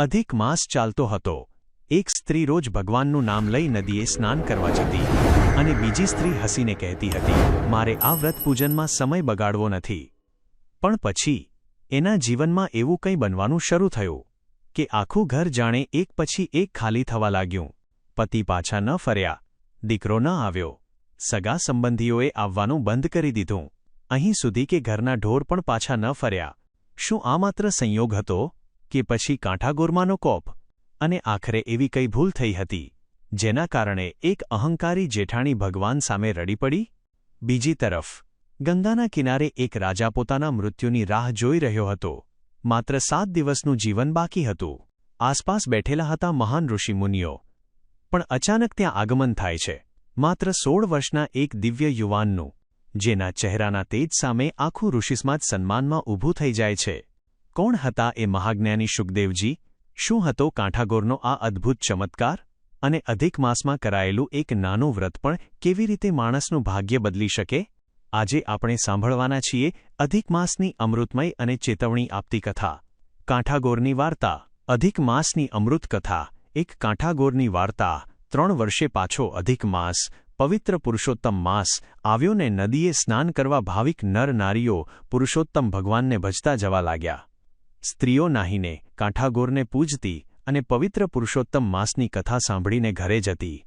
અધિક માસ ચાલતો હતો। એક સ્ત્રી રોજ ભગવાનનું નામ લઈ નદીએ સ્નાન કરવા જતી અને બીજી સ્ત્રી હસીને કહેતી હતી, મારે આ વ્રત પૂજનમાં સમય બગાડવો નથી। પણ પછી એના જીવનમાં એવું કંઈ બનવાનું શરૂ થયું કે આખું ઘર જાણે એક પછી એક ખાલી થવા લાગ્યું। પતિ પાછા ન ફર્યા, દીકરો ન આવ્યો, સગા સંબંધીઓએ આવવાનું બંધ કરી દીધું, અહીં સુધી કે ઘરના ઢોર પણ પાછા ન ફર્યા। શું આ માત્ર સંયોગ હતો કે પછી કાંઠાગોરમાંનો કોપ? અને આખરે એવી કઈ ભૂલ થઈ હતી જેના કારણે એક અહંકારી જેઠાણી ભગવાન સામે રડી પડી? બીજી તરફ ગંગાના કિનારે એક રાજા પોતાના મૃત્યુની રાહ જોઈ રહ્યો હતો। માત્ર 7 દિવસનું જીવન બાકી હતું। આસપાસ બેઠેલા હતા મહાન ઋષિમુનિઓ, પણ અચાનક ત્યાં આગમન થાય છે માત્ર 16 વર્ષના એક દિવ્ય યુવાનનું, જેના ચહેરાના તેજ સામે આખું ઋષિસમાજ સન્માનમાં ઊભું થઈ જાય છે। કોણ હતા એ મહાજ્ઞાની શુકદેવજી? શું હતો કાંઠાગોરનો આ અદ્ભુત ચમત્કાર? અને અધિક માસમાં કરાયેલું એક નાનું વ્રત પણ કેવી રીતે માણસનું ભાગ્ય બદલી શકે? આજે આપણે સાંભળવાના છીએ અધિક માસની અમૃતમય અને ચેતવણી આપતી કથા, કાંઠાગોરની વાર્તા। અધિક માસની અમૃત કથા। એક કાંઠાગોરની વાર્તા। 3 વર્ષે પાછો અધિક માસ, પવિત્ર પુરુષોત્તમ માસ આવ્યો ને નદીએ સ્નાન કરવા ભાવિક નર નારીઓ પુરુષોત્તમ ભગવાનને ભજતા જવા લાગ્યા। સ્ત્રીઓ નાહીને કાંઠાગોરને પૂજતી અને પવિત્ર પુરુષોત્તમ માસની કથા સાંભળીને ઘરે જતી।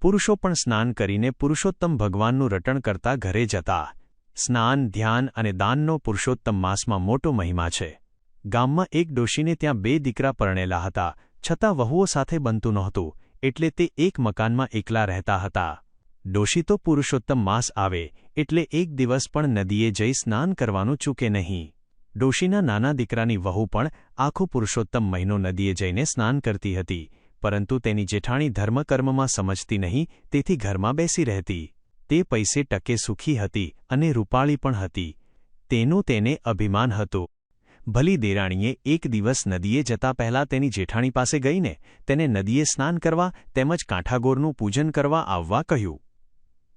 પુરુષો પણ સ્નાન કરીને પુરુષોત્તમ ભગવાનનું રટણ કરતા ઘરે જતા। સ્નાન, ધ્યાન અને દાનનો પુરુષોત્તમ માસમાં મોટો મહિમા છે। ગામમાં એક ડોશીને ત્યાં 2 દીકરા પરણેલા હતા, છતાં વહુઓ સાથે બનતું નહોતું, એટલે તે એક મકાનમાં એકલા રહેતા હતા। ડોશી તો પુરુષોત્તમ માસ આવે એટલે એક દિવસ પણ નદીએ જઈ સ્નાન કરવાનું ચૂકે નહીં। ડોશીના નાના દીકરાની વહુ પણ આખો પુરુષોત્તમ મહિનો નદીએ જઈને સ્નાન કરતી હતી, પરંતુ તેની જેઠાણી ધર્મકર્મમાં સમજતી નહીં, તેથી ઘરમાં બેસી રહેતી। તે પૈસે ટકે સુખી હતી અને રૂપાળી પણ હતી, તેનું તેને અભિમાન હતું। ભલી દેરાણીએ એક દિવસ નદીએ જતા પહેલા તેની જેઠાણી પાસે ગઈને તેને નદીએ સ્નાન કરવા તેમજ કાંઠાગોરનું પૂજન કરવા આવવા કહ્યું।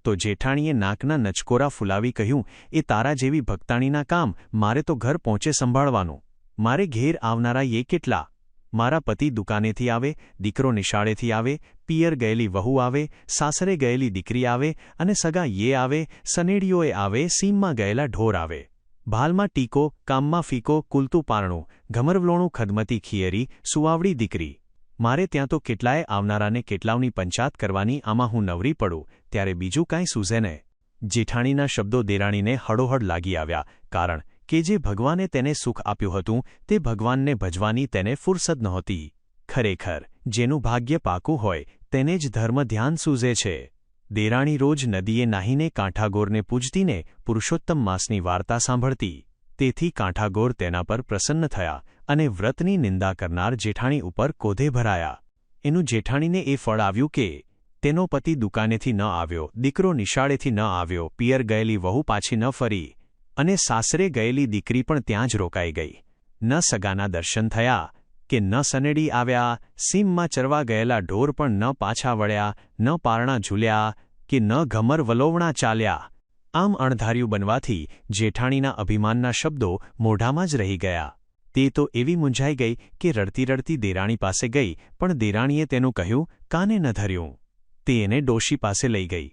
તો જેઠાણીએ નાકના નચકોરા ફુલાવી કહ્યું, એ તારા જેવી ભક્તાણીના કામ મારે તો ઘર પહોંચે સંભાળવાનું। મારે ઘેર આવનારા એ કેટલા? મારા પતિ દુકાનેથી આવે, દીકરો નિશાળેથી આવે, પિયર ગયેલી વહુ આવે, સાસરે ગયેલી દીકરી આવે અને સગા યે આવે, સનેડીઓએ આવે, સીમમાં ગયેલા ઢોર આવે, ભાલમાં ટીકો, કામમાં ફીકો, કુલતું પારણું, ઘમરવલોણું ખદમતી ખિયરી, સુવાવડી દીકરી। મારે ત્યાં તો કેટલાય આવનારાને કેટલાવની પંચાત કરવાની, આમાં હું નવરી પડું ત્યારે બીજું કાંઈ સૂઝે ને? જેઠાણીના શબ્દો દેરાણીને હળોહળ લાગી આવ્યા, કારણ કે જે ભગવાને તેને સુખ આપ્યું હતું તે ભગવાનને ભજવાની તેને ફુરસદ નહોતી। ખરેખર જેનું ભાગ્ય પાકું હોય તેને જ ધર્મ ધ્યાન સૂઝે છે। દેરાણી રોજ નદીએ નાહીને કાંઠાગોરને પૂજતીને પુરુષોત્તમ માસની વાર્તા સાંભળતી, તેથી કાંઠાગોર તેના પર પ્રસન્ન થયા અને વ્રતની નિંદા કરનાર જેઠાણી ઉપર ક્રોધે ભરાયા। એનું જેઠાણીને એ ફળ આવ્યું કે તેનો પતિ દુકાનેથી ન આવ્યો, દીકરો નિશાળેથી ન આવ્યો, પિયર ગયેલી વહુ પાછી ન ફરી અને સાસરે ગયેલી દીકરી પણ ત્યાં જ રોકાઈ ગઈ। ન સગાના દર્શન થયા કે ન સનેડી આવ્યા, સીમમાં ચરવા ગયેલા ઢોર પણ ન પાછા વળ્યા, ન પારણા ઝૂલ્યા કે ન ઘમર વલોવણા ચાલ્યા। આમ અણધાર્યું બનવાથી જેઠાણીના અભિમાનના શબ્દો મોઢામાં જ રહી ગયા। તે તો એવી મૂંઝાઈ ગઈ કે રડતી રડતી દેરાણી પાસે ગઈ, પણ દેરાણીએ તેનું કહ્યું કાને ન ધર્યું। તે એને ડોશી પાસે લઈ ગઈ।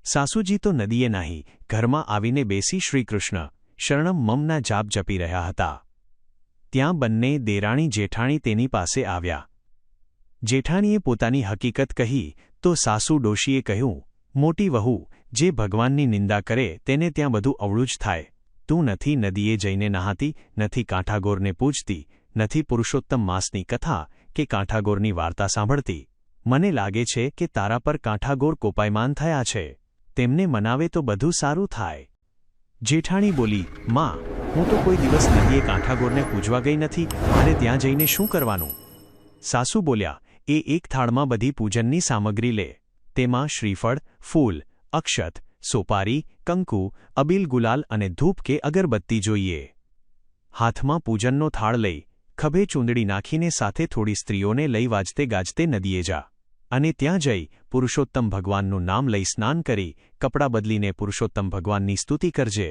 સાસુજી તો નદીએ નાહી ઘરમાં આવીને બેસી શ્રીકૃષ્ણ શરણમ મમના જાપ જપી રહ્યા હતા। ત્યાં બંને દેરાણી જેઠાણી તેની પાસે આવ્યા। જેઠાણીએ પોતાની હકીકત કહી તો સાસુ ડોશીએ કહ્યું, મોટી વહુ, જે ભગવાનની નિંદા કરે તેને ત્યાં બધું અવળું જ થાય। તું નથી નદીએ જઈને નહાતી, નથી કાંઠાગોરને પૂજતી, નથી પુરુષોત્તમ માસની કથા કે કાંઠાગોરની વાર્તા સાંભળતી। મને લાગે છે કે તારા પર કાંઠાગોર કોપાયમાન થયા છે, તેમને મનાવે તો બધું સારું થાય। જેઠાણી બોલી, માં, હું તો કોઈ દિવસ નદીએ કાંઠાગોરને પૂજવા ગઈ નથી, મારે ત્યાં જઈને શું કરવાનું? સાસુ બોલ્યા, એ એક થાળમાં બધી પૂજનની સામગ્રી લે, તેમાં શ્રીફળ, ફૂલ, અક્ષત, સોપારી, કંકુ, અબીલ ગુલાલ અને ધૂપ કે અગરબત્તી જોઈએ। હાથમાં પૂજનનો થાળ લઈ ખભે ચૂંદડી નાખીને સાથે થોડી સ્ત્રીઓને લઈ વાજતે ગાજતે નદીએ જા અને ત્યાં જઈ પુરુષોત્તમ ભગવાનનું નામ લઈ સ્નાન કરી કપડાં બદલીને પુરુષોત્તમ ભગવાનની સ્તુતિ કરજે।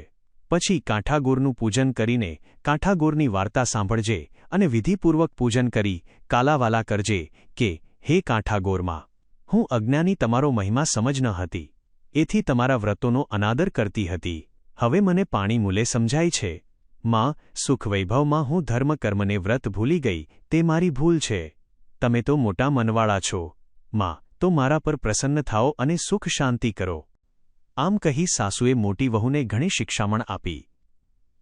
પછી કાંઠાગોરનું પૂજન કરીને કાંઠાગોરની વાર્તા સાંભળજે અને વિધિપૂર્વક પૂજન કરી કાલાવાલા કરજે કે હે કાંઠાગોરમાં, હું અજ્ઞાની તમારો મહિમા સમજ ન હતી, એથી તમારા વ્રતોનો અનાદર કરતી હતી. હવે મને પાણી મૂલે સમજાય છે. માં, સુખ વૈભવમાં હું ધર્મકર્મને વ્રત ભૂલી ગઈ, તે મારી ભૂલ છે. તમે તો મોટા મનવાળા છો. માં, તો મારા પર પ્રસન્ન થાઓ અને સુખ શાંતિ કરો. આમ કહી સાસુએ મોટી વહુને ઘણી શિક્ષામણ આપી.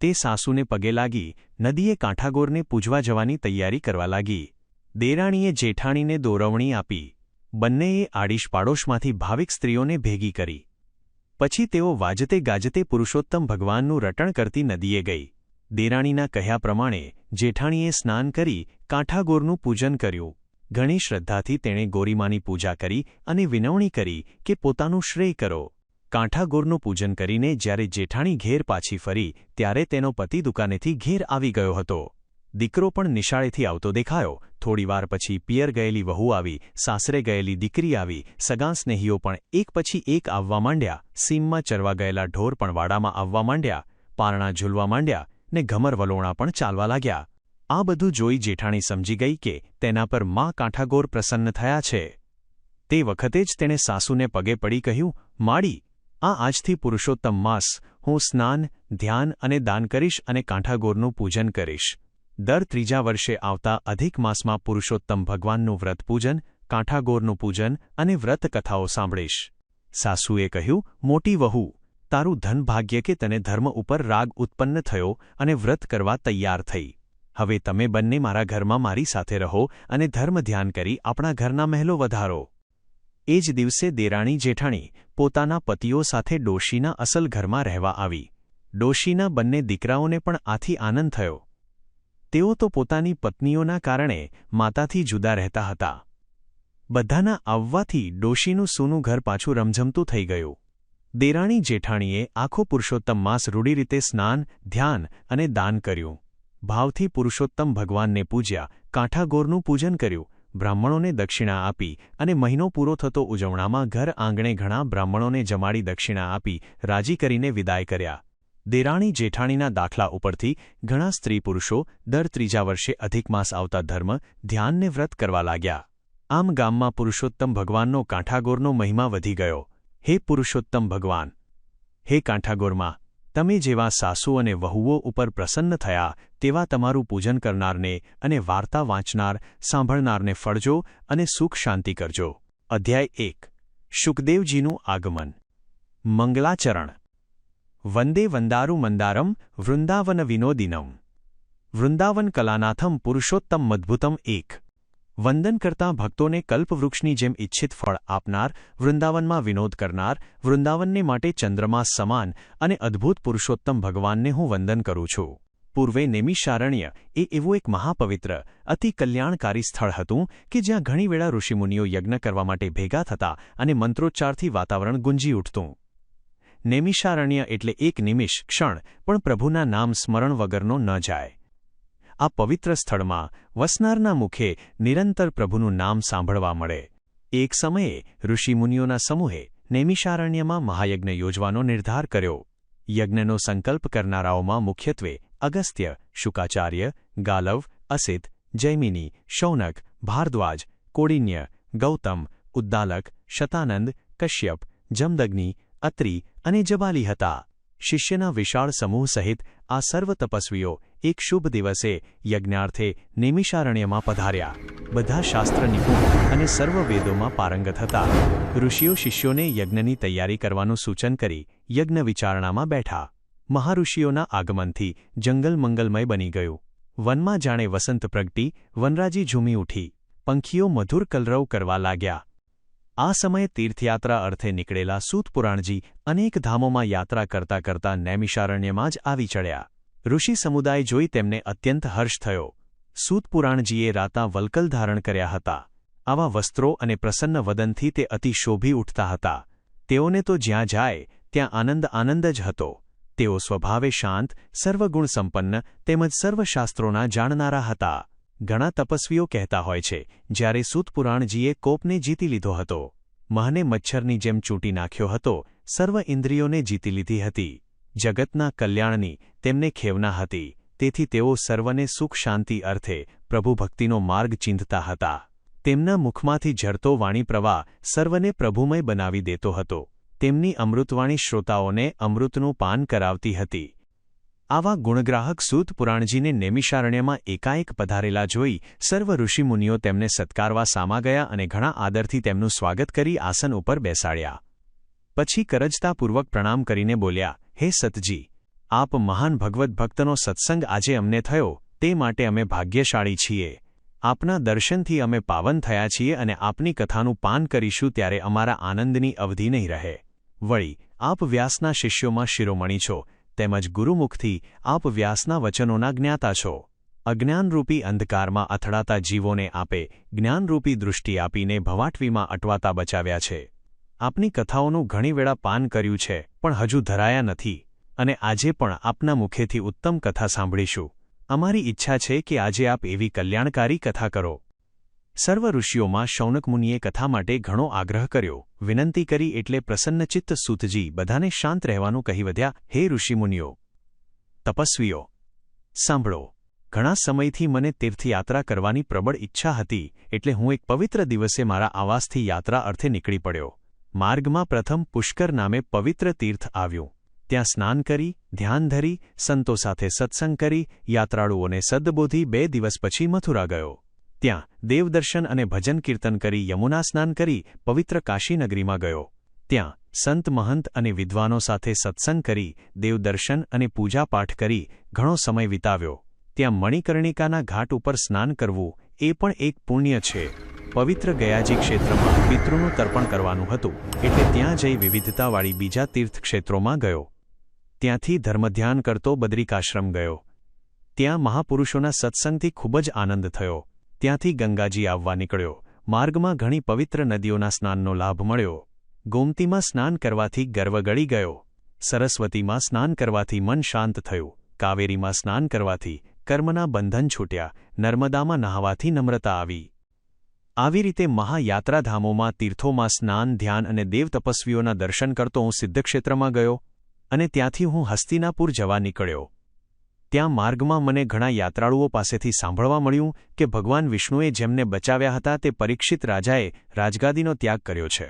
તે સાસુને પગે લાગી નદીએ કાંઠાગોરને પૂજવા જવાની તૈયારી કરવા લાગી. દેરાણીએ જેઠાણીને દોરવણી આપી. બંનેએ આડીશ પાડોશમાંથી ભાવિક સ્ત્રીઓને ભેગી કરી. પછી તેઓ વાજતે ગાજતે પુરુષોત્તમ ભગવાનનું રટણ કરતી નદીએ ગઈ. દેરાણીના કહ્યા પ્રમાણે જેઠાણીએ સ્નાન કરી કાંઠાગોરનું પૂજન કર્યું. ઘણી શ્રદ્ધાથી તેણે ગોરીમાની પૂજા કરી અને વિનવણી કરી કે પોતાનું શ્રેય કરો. કાંઠાગોરનું પૂજન કરીને જ્યારે જેઠાણી ઘેર પાછી ફરી ત્યારે તેનો પતિ દુકાનેથી ઘેર આવી ગયો હતો. દીકરો પણ નિશાળેથી આવતો દેખાયો. થોડીવાર પછી પિયર ગયેલી વહુ આવી, સાસરે ગયેલી દીકરી આવી, સગાં સ્નેહીઓ પણ એક પછી એક આવવા માંડ્યા. સીમમાં ચરવા ગયેલા ઢોર પણ વાડામાં આવવા માંડ્યા. પારણા ઝૂલવા માંડ્યા ને ઘમર વલોણા પણ ચાલવા લાગ્યા. આ બધું જોઈ જેઠાણી સમજી ગઈ કે તેના પર મા કાંઠાગોર પ્રસન્ન થયા છે. તે વખતે જ તેણે સાસુને પગે પડી કહ્યું, માડી, આ આજથી પુરુષોત્તમ માસ, હું સ્નાન, ધ્યાન અને દાન કરીશ અને કાંઠાગોરનું પૂજન કરીશ. દર ત્રીજા વર્ષે આવતા અધિક માસમાં પુરુષોત્તમ ભગવાનનું વ્રત પૂજન, કાંઠાગોરનું પૂજન અને વ્રત કથાઓ સાંભળીશ. સાસુએ કહ્યું, મોટી વહુ, તારું ધન ભાગ્ય કે તને ધર્મ ઉપર રાગ ઉત્પન્ન થયો અને વ્રત કરવા તૈયાર થઈ. હવે તમે બંને મારા ઘરમાં મારી સાથે રહો અને ધર્મ ધ્યાન કરી આપણા ઘરના મહેલો વધારો. એ જ દિવસે દેરાણી જેઠાણી પોતાના પતિઓ સાથે ડોશીના અસલ ઘરમાં રહેવા આવી. ડોશીના બંને દીકરાઓને પણ આથી આનંદ થયો. તેઓ તો પોતાની પત્નીઓના કારણે માતાથી જુદા રહેતા હતા. બધાના આવવાથી ડોશીનું સૂનું ઘર પાછું રમઝમતું થઈ ગયું. દેરાણી જેઠાણીએ આખો પુરુષોત્તમ માસ રૂઢી રીતે સ્નાન, ધ્યાન અને દાન કર્યું. ભાવથી પુરુષોત્તમ ભગવાનને પૂજ્યા, કાંઠાગોરનું પૂજન કર્યું, બ્રાહ્મણોને દક્ષિણા આપી અને મહિનો પૂરો થતો ઉજવણામાં ઘર આંગણે ઘણા બ્રાહ્મણોને જમાડી દક્ષિણા આપી રાજી કરીને વિદાય કર્યા. દેરાણી જેઠાણીના દાખલા ઉપરથી ઘણા સ્ત્રી પુરુષો દર ત્રીજા વર્ષે અધિક માસ આવતા ધર્મ, ધ્યાનને વ્રત કરવા લાગ્યા. આમ ગામમાં પુરુષોત્તમ ભગવાનનો કાંઠાગોરનો મહિમા વધી ગયો. હે પુરુષોત્તમ ભગવાન, હે કાંઠાગોરમાં, તમે જેવા સાસુ અને વહુઓ ઉપર પ્રસન્ન થયા તેવા તમારું પૂજન કરનારને અને વાર્તા વાંચનાર, સાંભળનારને ફળજો અને સુખ શાંતિ કરજો. અધ્યાય 1. શુકદેવજીનું આગમન. મંગલાચરણ. વંદે વંદારુ મંદારમ વૃંદાવન વિનોદિનમ. વૃંદાવન કલાનાથમ પુરુષોત્તમ મદ્ભુતમ. 1. વંદન કરતા ભક્તોને કલ્પવૃક્ષની જેમ ઇચ્છિત ફળ આપનાર, વૃંદાવનમાં વિનોદ કરનાર, વૃંદાવનને માટે ચંદ્રમા સમાન અને અદ્ભુત પુરુષોત્તમ ભગવાનને હું વંદન કરું છું. પૂર્વે નૈમિષારણ્ય એ એવું એક મહાપવિત્ર, અતિ કલ્યાણકારી સ્થળ હતું કે જ્યાં ઘણી વેળા ઋષિમુનિઓ યજ્ઞ કરવા માટે ભેગા થતા અને મંત્રોચ્ચારથી વાતાવરણ ગુંજી ઉઠતું. નૈમિષારણ્ય એટલે એક નિમિષ, ક્ષણ પણ પ્રભુના નામ સ્મરણ વગરનો ન જાય. આ પવિત્ર સ્થળમાં વસનારના મુખે નિરંતર પ્રભુનું નામ સાંભળવા મળે. એક સમયે ઋષિમુનિઓના સમૂહે નૈમિષારણ્યમાં મહાયજ્ઞ યોજવાનો નિર્ધાર કર્યો. યજ્ઞનો સંકલ્પ કરનારાઓમાં મુખ્યત્વે અગસ્ત્ય, શુકાચાર્ય, ગાલવ, અસિત, જૈમિની, શૌનક, ભારદ્વાજ, કોડિન્ય, ગૌતમ, ઉદ્દાલક, શતાનંદ, કશ્યપ, જમદગ્નિ, અત્રિ અને જબાલી હતા. શિષ્યના વિશાળ સમૂહ સહિત આ સર્વ તપસ્વીઓ એક શુભ દિવસે યજ્ઞાર્થે નૈમિષારણ્યમાં પધાર્યા. બધા શાસ્ત્ર નિપુણ અને સર્વ વેદોમાં પારંગત હતા. ઋષિઓ શિષ્યોને યજ્ઞની તૈયારી કરવાનું સૂચન કરી યજ્ઞ વિચારણામાં બેઠા. મહાઋષિઓના આગમનથી જંગલ મંગલમય બની ગયું. વનમાં જાણે વસંત પ્રગટી, વનરાજી ઝૂમી ઉઠી, પંખીઓ મધુર કલરવ કરવા લાગ્યા. આ સમયે તીર્થયાત્રા અર્થે નીકળેલા સૂતપુરાણજી અનેક ધામોમાં યાત્રા કરતા કરતા નૈમિષારણ્યમાં જ આવી ચડ્યા. ઋષિ સમુદાય જોઈ તેમને અત્યંત હર્ષ થયો. સૂતપુરાણજીએ રાતા વલ્કલ ધારણ કર્યા હતા. આવા વસ્ત્રો અને પ્રસન્ન વદનથી તે અતિ શોભી ઉઠતા હતા. તેઓને તો જ્યાં જાય ત્યાં આનંદ આનંદ જ હતો. તેઓ સ્વભાવે શાંત, સર્વગુણ સંપન્ન તેમજ સર્વશાસ્ત્રોના જાણનારા હતા. ઘણા તપસ્વીઓ કહેતા હોય છે, જ્યારે સૂતપુરાણજીએ કોપને જીતી લીધો હતો, મહને મચ્છરની જેમ ચૂંટી નાખ્યો હતો, સર્વ ઇન્દ્રિયોને જીતી લીધી હતી. જગતના કલ્યાણની તેમને ખેવના હતી, તેથી તેઓ સર્વને સુખ શાંતિ અર્થે પ્રભુભક્તિનો માર્ગ ચિંધતા હતા. તેમના મુખમાંથી ઝરતો વાણી પ્રવાહ સર્વને પ્રભુમય બનાવી દેતો હતો. તેમની અમૃતવાણી શ્રોતાઓને અમૃતનું પાન કરાવતી હતી. આવા ગુણગ્રાહક સૂત પુરાણજીને નૈમિષારણ્યમાં એકાએક પધારેલા જોઈ સર્વ ઋષિમુનિઓ તેમને સત્કારવા સામા ગયા અને ઘણા આદરથી તેમનું સ્વાગત કરી આસન ઉપર બેસાડ્યા. પછી કરજતાપૂર્વક પ્રણામ કરીને બોલ્યા, હે સતજી, આપ મહાન ભગવદ્ ભક્તનો સત્સંગ આજે અમને થયો, તે માટે અમે ભાગ્યશાળી છીએ. આપના દર્શનથી અમે પાવન થયા છીએ અને આપની કથાનું પાન કરીશું ત્યારે અમારા આનંદની અવધિ નહીં રહે. વળી આપ વ્યાસના શિષ્યોમાં શિરોમણી છો, તેમજ ગુરુમુખથી આપ વ્યાસના વચનોના જ્ઞાતા છો. અજ્ઞાનરૂપી અંધકારમાં અથડાતા જીવોને આપે જ્ઞાનરૂપી દૃષ્ટિ આપીને ભવાટવીમાં અટવાતા બચાવ્યા છે. આપની કથાઓનું ઘણી વેળા પાન કર્યું છે, પણ હજુ ધરાયા નથી, અને આજે પણ આપના મુખેથી ઉત્તમ કથા સાંભળીશું. અમારી ઈચ્છા છે કે આજે આપ એવી કલ્યાણકારી કથા કરો. સર્વ ઋષિઓમાં શૌનક મુનિએ કથા માટે ઘણો આગ્રહ કર્યો. વિનંતી કરી એટલે પ્રસન્નચિત્ત સૂતજી બધાને શાંત રહેવાનું કહી વધ્યા, હે ઋષિમુનિઓ, તપસ્વીઓ, સાંભળો. ઘણા સમયથી મને તીર્થયાત્રા કરવાની પ્રબળ ઈચ્છા હતી, એટલે હું એક પવિત્ર દિવસે મારા આવાસથી યાત્રા અર્થે નીકળી પડ્યો. માર્ગમાં પ્રથમ પુષ્કર નામે પવિત્ર તીર્થ આવ્યું. ત્યાં સ્નાન કરી, ધ્યાન ધરી, સંતો સાથે સત્સંગ કરી, યાત્રાળુઓને સદબોધી 2 દિવસ પછી મથુરા ગયો. ત્યાં દેવદર્શન અને ભજન કીર્તન કરી યમુના સ્નાન કરી પવિત્ર કાશીનગરીમાં ગયો. ત્યાં સંત મહંત અને વિદ્વાનો સાથે સત્સંગ કરી, દેવદર્શન અને પૂજાપાઠ કરી ઘણો સમય વિતાવ્યો. ત્યાં મણિકર્ણિકાના ઘાટ ઉપર સ્નાન કરવું એ પણ એક પુણ્ય છે. પવિત્ર ગયાજી ક્ષેત્રમાં પિતૃનું તર્પણ કરવાનું હતું, એટલે ત્યાં જઈ વિવિધતાવાળી બીજા તીર્થક્ષેત્રોમાં ગયો. ત્યાંથી ધર્મધ્યાન કરતો બદ્રિકાશ્રમ ગયો. ત્યાં મહાપુરુષોના સત્સંગથી ખૂબ જ આનંદ થયો. ત્યાંથી ગંગાજી આવવા નીકળ્યો. માર્ગમાં ઘણી પવિત્ર નદીઓના સ્નાનનો લાભ મળ્યો. ગોમતીમાં સ્નાન કરવાથી ગર્વ ગળી ગયો. સરસ્વતીમાં સ્નાન કરવાથી મન શાંત થયું. કાવેરીમાં સ્નાન કરવાથી કર્મના બંધન છૂટ્યા. નર્મદામાં નહાવાથી નમ્રતા આવી. આવી રીતે મહાયાત્રાધામોમાં તીર્થોમાં સ્નાન, ધ્યાન અને દેવ તપસ્વીઓના દર્શન કરતો હું સિદ્ધક્ષેત્રમાં ગયો અને ત્યાંથી હું હસ્તિનાપુર જવા નીકળ્યો. ત્યાં માર્ગમાં મને ઘણા યાત્રાળુઓ પાસેથી સાંભળવા મળ્યું કે ભગવાન વિષ્ણુએ જેમને બચાવ્યા હતા તે પરીક્ષિત રાજાએ રાજગાદીનો ત્યાગ કર્યો છે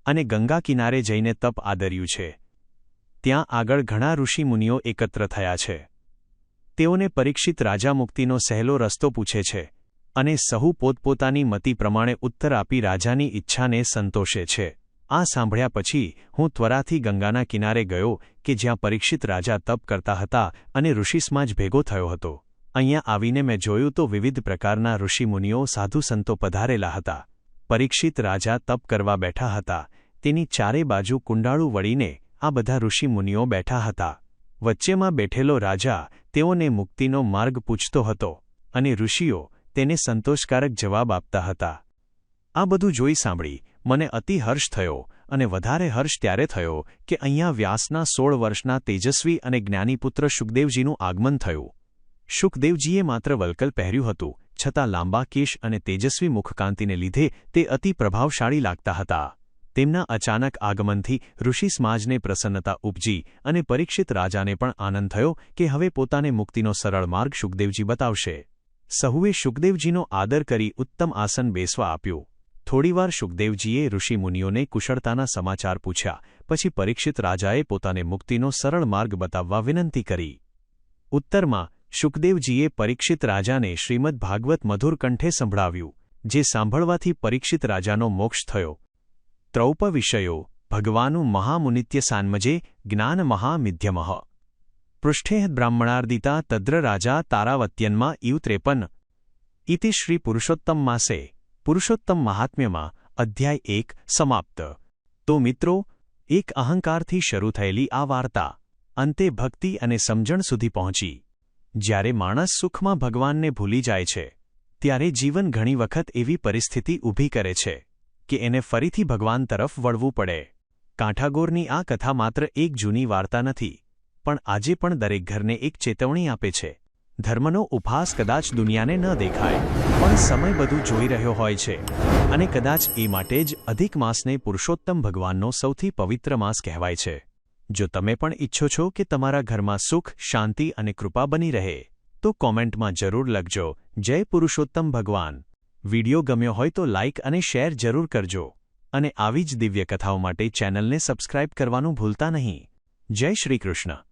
અને ગંગા કિનારે જઈને તપ આદર્યું છે. ત્યાં આગળ ઘણા ઋષિમુનિઓ એકત્ર થયા છે. તેઓને પરીક્ષિત રાજા મુક્તિનો સહેલો રસ્તો પૂછે છે અને સહુ પોતપોતાની મતિ પ્રમાણે ઉત્તર આપી રાજાની ઈચ્છાને સંતોષે છે. આ સાંભળ્યા પછી હું ત્વરાથી ગંગાના કિનારે ગયો કે જ્યાં પરીક્ષિત રાજા તપ કરતા હતા અને ઋષિસમાજ ભેગો થયો હતો. અહીંયા આવીને મેં જોયું તો વિવિધ પ્રકારના ઋષિમુનિઓ સાધુ સંતો પધારેલા હતા. પરીક્ષિત રાજા તપ કરવા બેઠા હતા. તેની ચારે બાજુ કુંડાળું વળીને આ બધા ઋષિમુનિઓ બેઠા હતા. વચ્ચેમાં બેઠેલો રાજા તેઓને મુક્તિનો માર્ગ પૂછતો હતો અને ઋષિઓ તેને સંતોષકારક જવાબ આપતા હતા. આ બધું જોઈ સાંભળી મને અતિ હર્ષ થયો અને વધારે હર્ષ ત્યારે થયો કે અહીંયા વ્યાસના 16 વર્ષના તેજસ્વી અને જ્ઞાનીપુત્ર શુકદેવજીનું આગમન થયું. શુકદેવજીએ માત્ર વલ્કલ પહેર્યું હતું, છતાં લાંબા કેશ અને તેજસ્વી મુખકાંતિને લીધે તે અતિ પ્રભાવશાળી લાગતા હતા. તેમના અચાનક આગમનથી ઋષિ સમાજને પ્રસન્નતા ઉપજી અને પરીક્ષિત રાજાને પણ આનંદ થયો કે હવે પોતાને મુક્તિનો સરળ માર્ગ શુકદેવજી બતાવશે. સહુએ શુકદેવજીનો આદર કરી ઉત્તમ આસન બેસવા આપ્યું. થોડીવાર શુકદેવજીએ ઋષિમુનિઓને કુશળતાના સમાચાર પૂછ્યા. પછી પરીક્ષિત રાજાએ પોતાને મુક્તિનો સરળ માર્ગ બતાવવા વિનંતી કરી. ઉત્તરમાં શુકદેવજીએ પરીક્ષિત રાજાને શ્રીમદ્ ભાગવત મધુર કંઠે સંભળાવ્યું, જે સાંભળવાથી પરીક્ષિત રાજાનો મોક્ષ થયો. ત્રૌપ વિષયો ભગવાનું મહામુનિત્ય સાન્મજે જ્ઞાન મહામિધ્યમઃ પૃષ્ઠે બ્રાહ્મણાર્દિતા તદ્ર રાજા તારાવત્યન્માં ઇવ 53 ઇતિ શ્રી પુરુષોત્તમ માસે પુરુષોત્તમ મહાત્મ્યમાં અધ્યાય 1 સમાપ્ત. તો મિત્રો, એક અહંકારથી શરૂ થયેલી આ વાર્તા અંતે ભક્તિ અને સમજણ સુધી પહોંચી. જ્યારે માણસ સુખમાં ભગવાનને ભૂલી જાય છે ત્યારે જીવન ઘણી વખત એવી પરિસ્થિતિ ઊભી કરે છે કે એને ફરીથી ભગવાન તરફ વળવું પડે. કાંઠાગોરની આ કથા માત્ર એક જૂની વાર્તા નથી, પણ આજે પણ દરેક ઘરને એક ચેતવણી આપે છે. ધર્મનો ઉપહાસ કદાચ દુનિયાને ન દેખાય, પણ સમય બધું જોઈ રહ્યો હોય છે અને કદાચ એ માટે જ અધિક માસને પુરુષોત્તમ ભગવાનનો સૌથી પવિત્ર માસ કહેવાય છે. જો તમે પણ ઈચ્છો છો કે તમારા ઘરમાં સુખ, શાંતિ અને કૃપા બની રહે, તો કોમેન્ટમાં જરૂર લખજો, જય પુરુષોત્તમ ભગવાન. વિડિયો ગમ્યો હોય તો લાઇક અને શેર જરૂર કરજો. અને આવી જ દિવ્ય કથાઓ માટે ચેનલને સબસ્ક્રાઇબ કરવાનું ભૂલતા નહીં. જય શ્રી કૃષ્ણ.